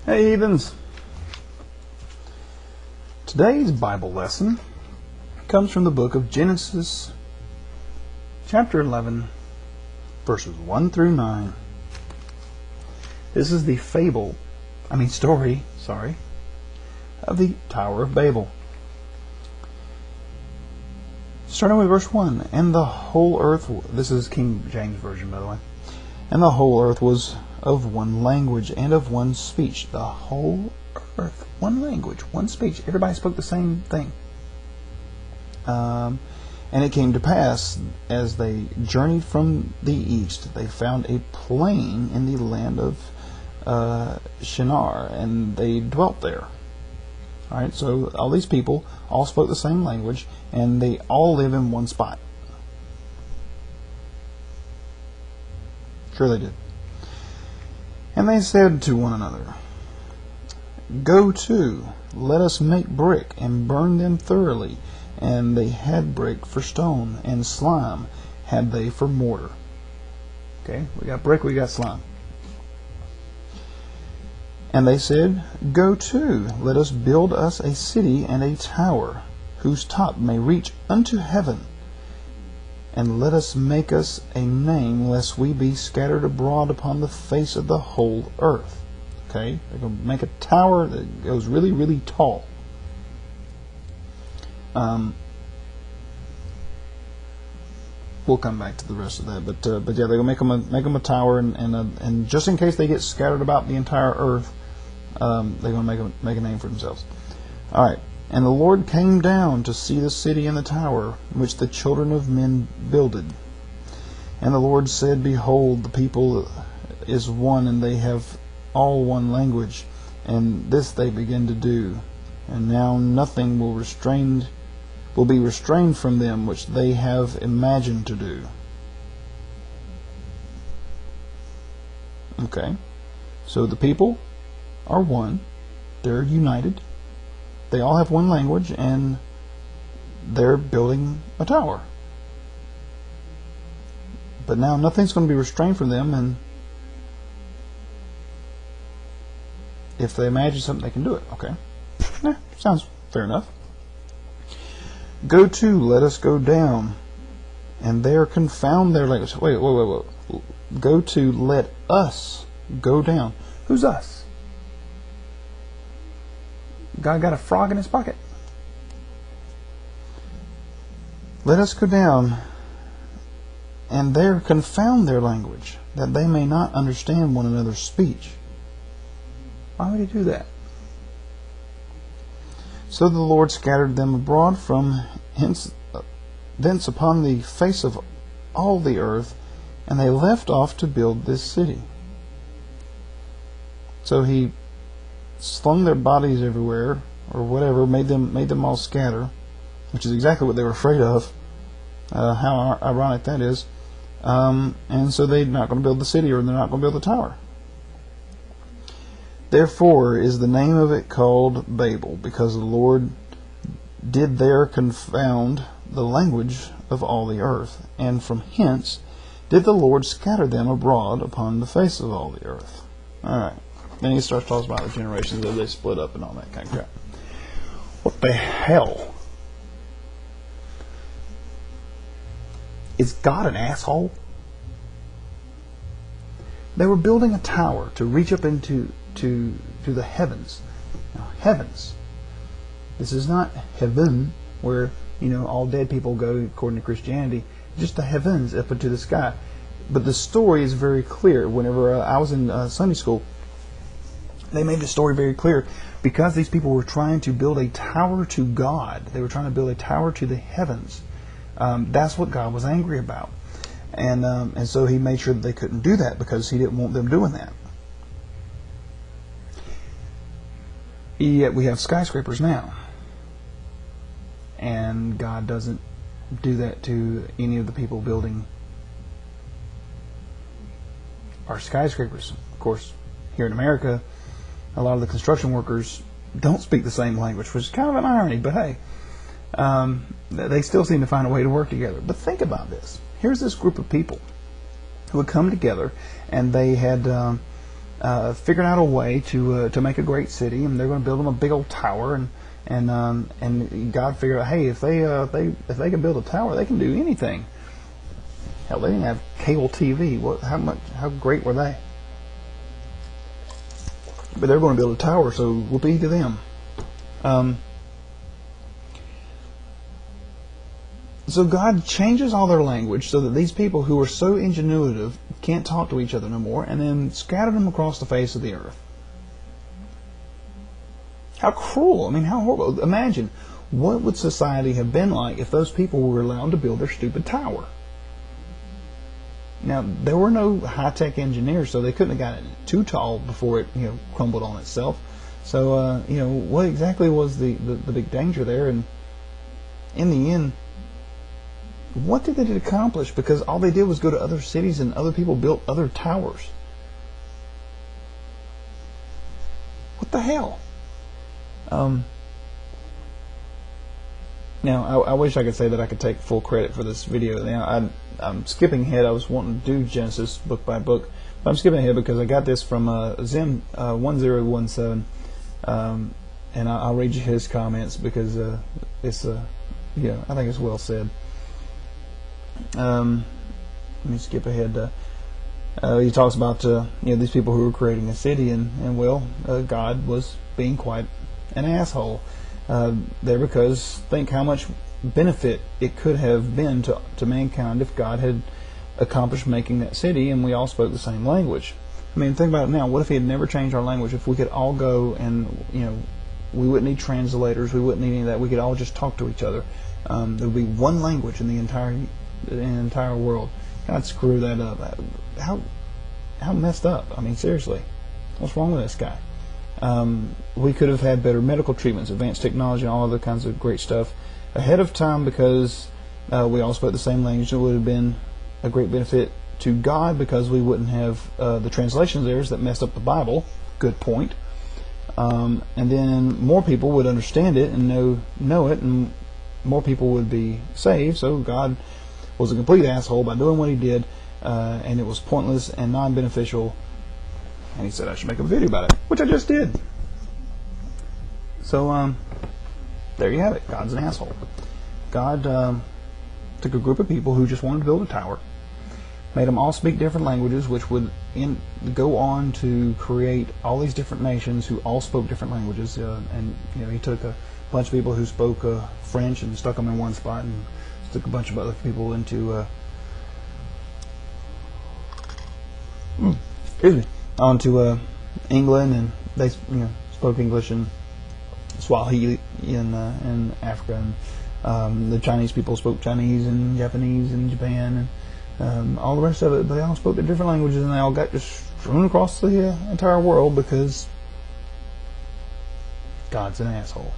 Hey heathens! Today's Bible lesson comes from the book of Genesis, chapter 11, verses 1 through 9. This is the story of the Tower of Babel. Starting with verse 1, and the whole earth, this is King James Version by the way, and the whole earth was of one language and of one speech. The whole earth, one language, one speech. Everybody spoke the same thing. And it came to pass, as they journeyed from the east, they found a plain in the land of Shinar, and they dwelt there. Alright, so all these people all spoke the same language, and they all live in one spot. Sure they did. And they said to one another, Go to, let us make brick, and burn them thoroughly. And they had brick for stone, and slime had they for mortar. Okay, we got brick, we got slime. And they said, Go to, let us build us a city and a tower, whose top may reach unto heaven. And let us make us a name, lest we be scattered abroad upon the face of the whole earth. Okay, they're going to make a tower that goes really, really tall. We'll come back to the rest of that, but yeah, they're going to make them a tower, and just in case they get scattered about the entire earth, they're going to make a name for themselves. All right. And the Lord came down to see the city and the tower, which the children of men builded. And the Lord said, Behold, the people is one, and they have all one language, and this they begin to do. And now nothing will be restrained from them which they have imagined to do. Okay, so the people are one, they're united. They all have one language, and they're building a tower. But now nothing's going to be restrained from them, and if they imagine something, they can do it. Okay. Sounds fair enough. Go to, let us go down, and there confound their language. Wait. Go to, let us go down. Who's us? God got a frog in his pocket. Let us go down, and there confound their language, that they may not understand one another's speech. Why would he do that? So the Lord scattered them abroad from thence upon the face of all the earth, and they left off to build this city. So he slung their bodies everywhere, or whatever, made them all scatter, which is exactly what they were afraid of. How ironic that is. And so they're not going to build the city, or they're not going to build the tower. Therefore is the name of it called Babel, because the Lord did there confound the language of all the earth, and from hence did the Lord scatter them abroad upon the face of all the earth. Alright. Then he starts talking about the generations that they split up and all that kind of crap. What the hell? Is God an asshole? They were building a tower to reach up into the heavens. Now, heavens. This is not heaven, where all dead people go according to Christianity. Just the heavens up into the sky. But the story is very clear. Whenever I was in Sunday school, they made the story very clear, because these people were trying to build a tower to God. They were trying to build a tower to the heavens. That's what God was angry about. And so he made sure that they couldn't do that, because he didn't want them doing that. Yet we have skyscrapers now. And God doesn't do that to any of the people building our skyscrapers. Of course, here in America, a lot of the construction workers don't speak the same language, which is kind of an irony, but hey, they still seem to find a way to work together. But think about this. Here's this group of people who had come together, and they had figured out a way to make a great city, and they're going to build them a big old tower, and God figured out, hey, if they can build a tower, they can do anything. Hell, they didn't have cable TV. How great were they? But they're going to build a tower, so whoopee to them. So God changes all their language so that these people who are so ingenuitive can't talk to each other no more, and then scattered them across the face of the earth. How cruel. I mean, how horrible. Imagine, what would society have been like if those people were allowed to build their stupid tower? Now, there were no high-tech engineers, so they couldn't have gotten it too tall before it crumbled on itself. So, what exactly was the big danger there? And in the end, what did they accomplish? Because all they did was go to other cities and other people built other towers. What the hell? Now, I wish I could say that I could take full credit for this video. Now, I'm skipping ahead. I was wanting to do Genesis book by book, but I'm skipping ahead because I got this from Zim 1017, and I'll read you his comments because it's I think it's well said. Let me skip ahead. He talks about these people who were creating a city, and God was being quite an asshole there, because think how much benefit it could have been to mankind if God had accomplished making that city and we all spoke the same language. I mean, think about it now. What if He had never changed our language? If we could all go and we wouldn't need translators, we wouldn't need any of that. We could all just talk to each other. There would be one language in the entire world. God, screw that up. How messed up? I mean, seriously, what's wrong with this guy? We could have had better medical treatments, advanced technology, and all other kinds of great stuff ahead of time because we all spoke the same language. It would have been a great benefit to God because we wouldn't have the translation errors that messed up the Bible. Good point. And then more people would understand it and know it, and more people would be saved. So God was a complete asshole by doing what He did, and it was pointless and non-beneficial. And He said I should make a video about it, which I just did. So there you have it. God's an asshole. God took a group of people who just wanted to build a tower, made them all speak different languages, which would go on to create all these different nations who all spoke different languages. And He took a bunch of people who spoke French and stuck them in one spot, and took a bunch of other people into onto England, and they spoke English and Swahili in Africa, and the Chinese people spoke Chinese and Japanese in Japan, and all the rest of it. But they all spoke the different languages, and they all got just strewn across the entire world because God's an asshole.